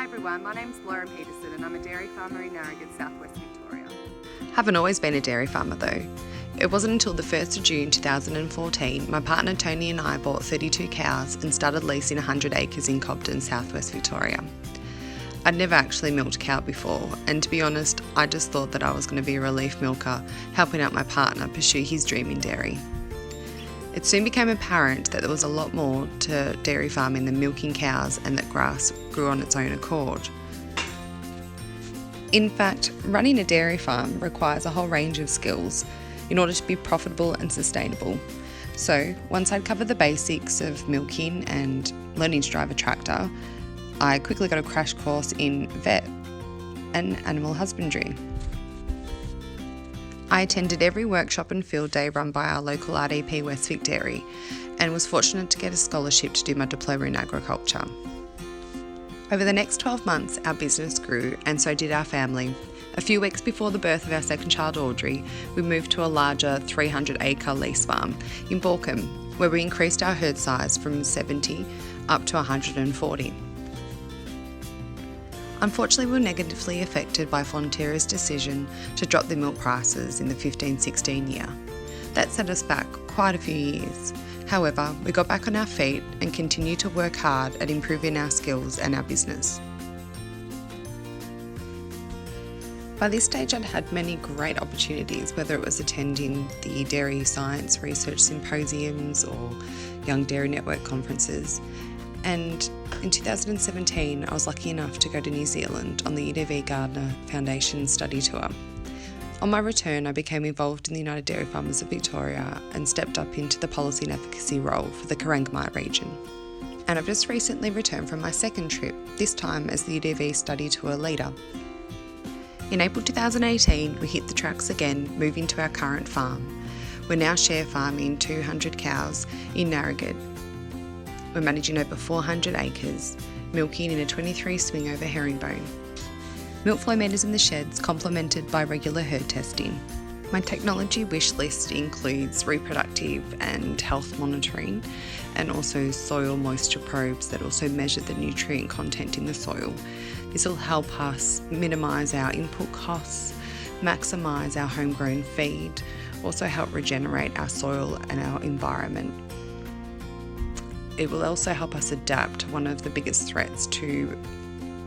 Hi everyone, my name's Peterson and I'm a dairy farmer in Narragansett, southwest Victoria. Haven't always been a dairy farmer though. It wasn't until the 1st of June 2014 my partner Tony and I bought 32 cows and started leasing 100 acres in Cobden, southwest Victoria. I'd never actually milked a cow before, and to be honest, I just thought that I was going to be a relief milker, helping out my partner pursue his dream in dairy. It soon became apparent that there was a lot more to dairy farming than milking cows and that grass grew on its own accord. In fact, running a dairy farm requires a whole range of skills in order to be profitable and sustainable. So, once I'd covered the basics of milking and learning to drive a tractor, I quickly got a crash course in vet and animal husbandry. I attended every workshop and field day run by our local RDP Westvic Dairy and was fortunate to get a scholarship to do my diploma in agriculture. Over the next 12 months, our business grew and so did our family. A few weeks before the birth of our second child, Audrey, we moved to a larger 300-acre lease farm in Borkham, where we increased our herd size from 70 up to 140. Unfortunately, we were negatively affected by Fonterra's decision to drop the milk prices in the 15-16 year. That set us back quite a few years. However, we got back on our feet and continued to work hard at improving our skills and our business. By this stage, I'd had many great opportunities, whether it was attending the Dairy Science Research Symposiums or Young Dairy Network conferences. And in 2017, I was lucky enough to go to New Zealand on the UDV Gardner Foundation study tour. On my return, I became involved in the United Dairy Farmers of Victoria and stepped up into the policy and advocacy role for the Corangamite region. And I've just recently returned from my second trip, this time as the UDV study tour leader. In April 2018, we hit the tracks again, moving to our current farm. We're now share farming 200 cows in Narragansett. We're managing over 400 acres, milking in a 23 swing over herringbone. Milk flow meters in the sheds complemented by regular herd testing. My technology wish list includes reproductive and health monitoring and also soil moisture probes that also measure the nutrient content in the soil. This will help us minimise our input costs, maximise our homegrown feed, also help regenerate our soil and our environment. It will also help us adapt to one of the biggest threats to,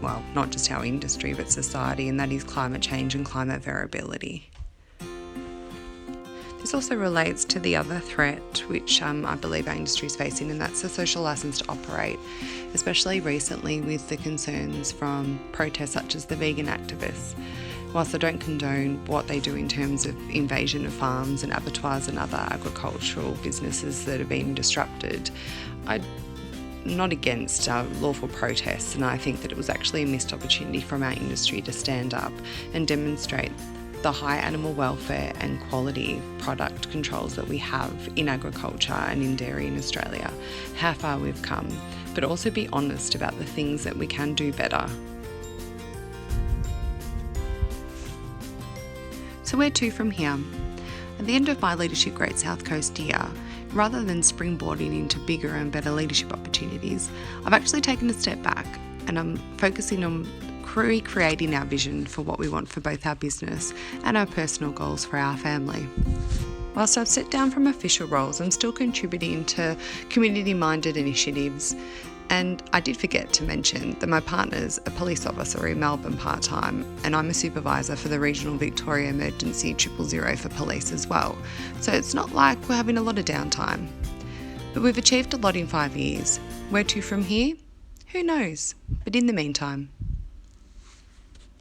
well, not just our industry but society, and that is climate change and climate variability. This also relates to the other threat which I believe our industry is facing, and that's the social licence to operate, especially recently with the concerns from protests such as the vegan activists. Whilst I don't condone what they do in terms of invasion of farms and abattoirs and other agricultural businesses that have been disrupted, I'm not against lawful protests, and I think that it was actually a missed opportunity from our industry to stand up and demonstrate the high animal welfare and quality product controls that we have in agriculture and in dairy in Australia, how far we've come, but also be honest about the things that we can do better. So where to from here? At the end of my Leadership Great South Coast year, rather than springboarding into bigger and better leadership opportunities, I've actually taken a step back and I'm focusing on recreating our vision for what we want for both our business and our personal goals for our family. Whilst I've stepped down from official roles, I'm still contributing to community-minded initiatives. And I did forget to mention that my partner's a police officer in Melbourne part-time, and I'm a supervisor for the Regional Victoria Emergency 000 for police as well. So it's not like we're having a lot of downtime. But we've achieved a lot in 5 years. Where to from here? Who knows? But in the meantime,